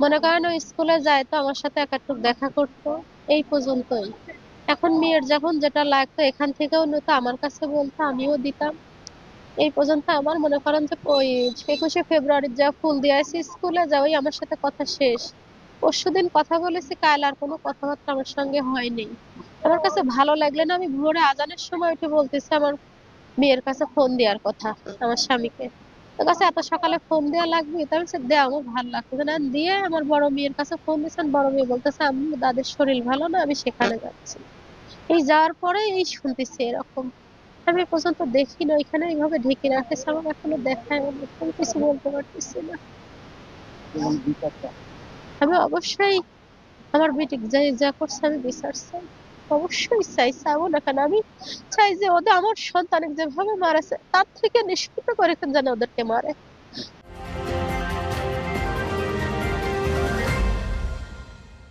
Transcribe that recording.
মনে করেন ও স্কুলে যায় তো আমার সাথে একটু দেখা করতো, এই পর্যন্তই। এখন মেয়ের যখন যেটা লাগতো এখান থেকেও নিত, আমার কাছে বলতো, আমিও দিতাম। এই পর্যন্ত আমার মনে করেন যে ওই 21শে ফেব্রুয়ারি যা ফুল দিয়ে আসি স্কুলে যা, ওই আমার সাথে কথা শেষ। পরশুদিন কথা বলেছি, কাল আর কোনো কথাবার্তা আমার সঙ্গে হয়নি। আমার কাছে ভালো লাগলে না, আমি ভোরে আজানের সময় উঠে বলতেছি আমার মেয়ের কাছে ফোন দেওয়ার কথা, আমার স্বামীকে। তো কাছে এত সকালে ফোন দেওয়া লাগবে, তো আমি বলছি, দে, আমার ভালো লাগতেছে না দিয়ে আমার বড় মেয়ের কাছে ফোন দিয়েছেন। বড় মেয়ে বলতেছে, আম্মু দাদির শরীর ভালো না, আমি সেখানে যাচ্ছি। এই যাওয়ার পরে এই শুনতেছি এরকম। আমি এ পর্যন্ত দেখি না, এখানে এইভাবে ঢেকে রাখেছে, আমার এখনো দেখায় না, আমি কিছু বলতে পারতেছি না। এবং বিচারটা। আমি অবশ্যই আমার বেটি যা যা করছে আমি বিচার চাই, অবশ্যই চাই, চাবো না কেন? আমি চাই যে ওদের, আমার সন্তান যেভাবে মারেছে তার থেকে নিষ্পৃত করে যেন ওদেরকে মারে।